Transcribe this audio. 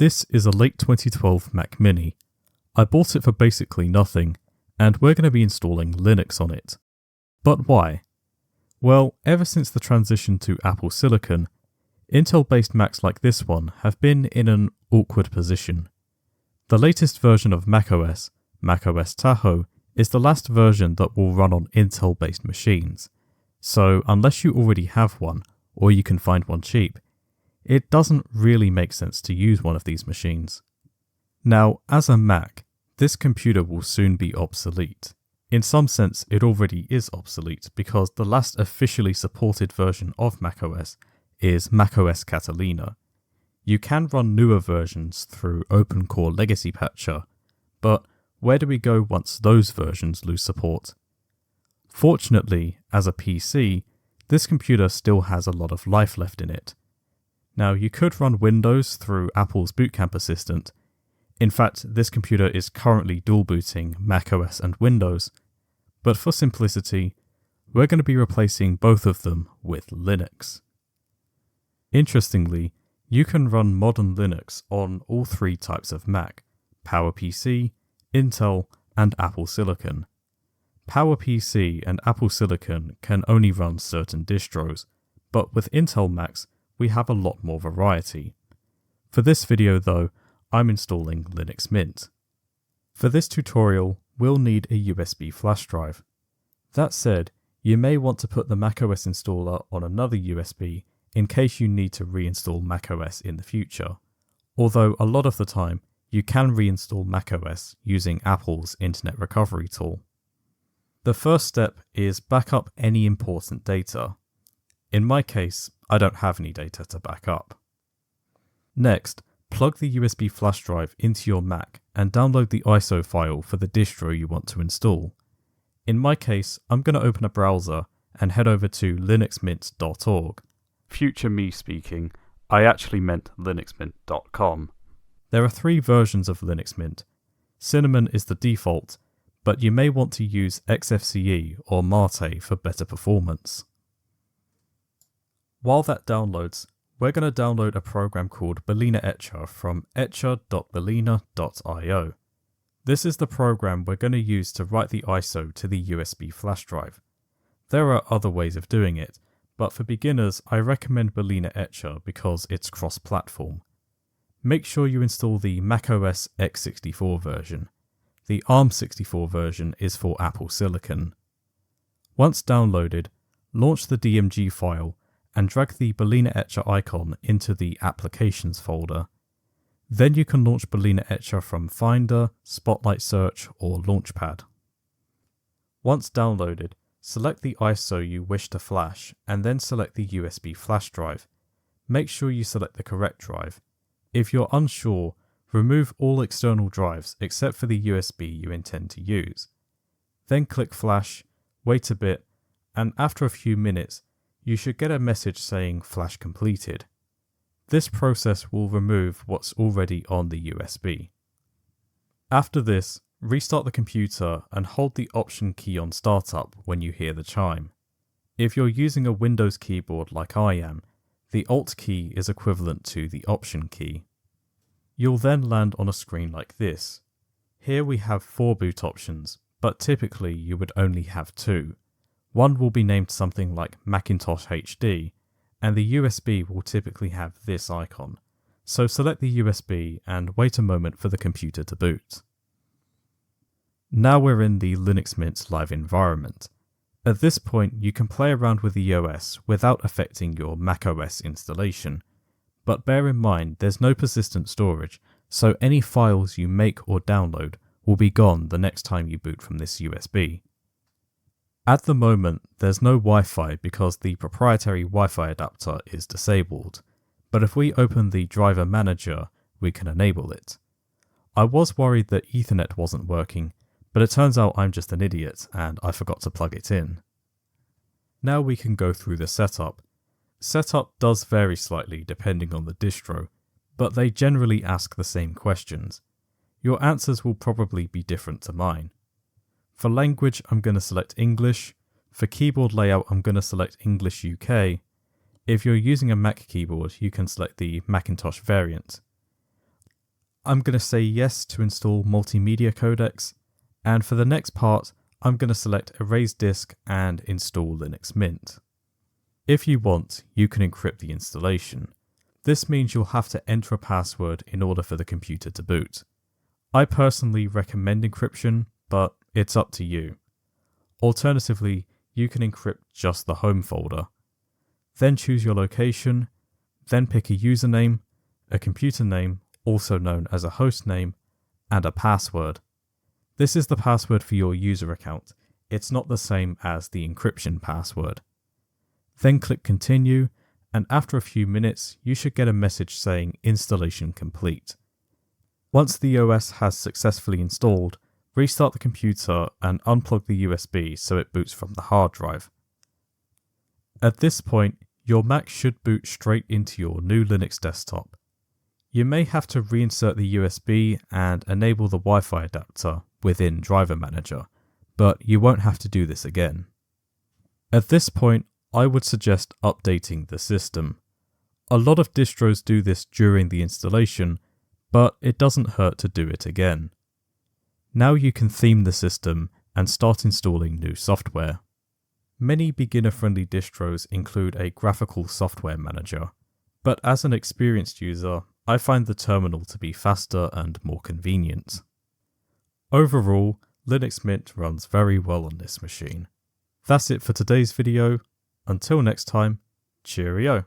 This is a late 2012 Mac Mini. I bought it for basically nothing, and we're going to be installing Linux on it. But why? Well, ever since the transition to Apple Silicon, Intel-based Macs like this one have been in an awkward position. The latest version of macOS, macOS Tahoe, is the last version that will run on Intel-based machines. So unless you already have one, or you can find one cheap, it doesn't really make sense to use one of these machines. Now, as a Mac, this computer will soon be obsolete. In some sense, it already is obsolete because the last officially supported version of macOS is macOS Catalina. You can run newer versions through OpenCore Legacy Patcher, but where do we go once those versions lose support? Fortunately, as a PC, this computer still has a lot of life left in it. Now, you could run Windows through Apple's Boot Camp Assistant. In fact, this computer is currently dual booting macOS and Windows, but for simplicity, we're going to be replacing both of them with Linux. Interestingly, you can run modern Linux on all three types of Mac: PowerPC, Intel, and Apple Silicon. PowerPC and Apple Silicon can only run certain distros, but with Intel Macs, we have a lot more variety. For this video though, I'm installing Linux Mint. For this tutorial, we'll need a USB flash drive. That said, you may want to put the macOS installer on another USB in case you need to reinstall macOS in the future, although a lot of the time you can reinstall macOS using Apple's Internet Recovery tool. The first step is back up any important data. In my case, I don't have any data to back up. Next, plug the USB flash drive into your Mac and download the ISO file for the distro you want to install. In my case, I'm going to open a browser and head over to linuxmint.org. Future me speaking, I actually meant linuxmint.com. There are 3 versions of Linux Mint. Cinnamon is the default, but you may want to use XFCE or Mate for better performance. While that downloads, we're going to download a program called Balena Etcher from etcher.balena.io. This is the program we're going to use to write the ISO to the USB flash drive. There are other ways of doing it, but for beginners I recommend Balena Etcher because it's cross-platform. Make sure you install the macOS x64 version. The ARM64 version is for Apple Silicon. Once downloaded, launch the DMG file and drag the Balena Etcher icon into the Applications folder. Then you can launch Balena Etcher from Finder, Spotlight Search, or Launchpad. Once downloaded, select the ISO you wish to flash and then select the USB flash drive. Make sure you select the correct drive. If you're unsure, remove all external drives except for the USB you intend to use. Then click Flash, wait a bit, and after a few minutes, you should get a message saying Flash completed. This process will remove what's already on the USB. After this, restart the computer and hold the Option key on startup when you hear the chime. If you're using a Windows keyboard like I am, the Alt key is equivalent to the Option key. You'll then land on a screen like this. Here we have 4 boot options, but typically you would only have 2. One will be named something like Macintosh HD, and the USB will typically have this icon. So select the USB and wait a moment for the computer to boot. Now we're in the Linux Mint live environment. At this point, you can play around with the OS without affecting your macOS installation. But bear in mind, there's no persistent storage, so any files you make or download will be gone the next time you boot from this USB. At the moment, there's no Wi-Fi because the proprietary Wi-Fi adapter is disabled, but if we open the driver manager, we can enable it. I was worried that Ethernet wasn't working, but it turns out I'm just an idiot and I forgot to plug it in. Now we can go through the setup. Setup does vary slightly depending on the distro, but they generally ask the same questions. Your answers will probably be different to mine. For language, I'm going to select English. For keyboard layout, I'm going to select English UK. If you're using a Mac keyboard, you can select the Macintosh variant. I'm going to say yes to install multimedia codecs, and for the next part, I'm going to select Erase Disk and install Linux Mint. If you want, you can encrypt the installation. This means you'll have to enter a password in order for the computer to boot. I personally recommend encryption, but it's up to you. Alternatively, you can encrypt just the home folder. Then choose your location, then pick a username, a computer name, also known as a host name, and a password. This is the password for your user account. It's not the same as the encryption password. Then click Continue, and after a few minutes, you should get a message saying Installation complete. Once the OS has successfully installed, restart the computer and unplug the USB so it boots from the hard drive. At this point, your Mac should boot straight into your new Linux desktop. You may have to reinsert the USB and enable the Wi-Fi adapter within Driver Manager, but you won't have to do this again. At this point, I would suggest updating the system. A lot of distros do this during the installation, but it doesn't hurt to do it again. Now you can theme the system and start installing new software. Many beginner-friendly distros include a graphical software manager, but as an experienced user, I find the terminal to be faster and more convenient. Overall, Linux Mint runs very well on this machine. That's it for today's video. Until next time, cheerio.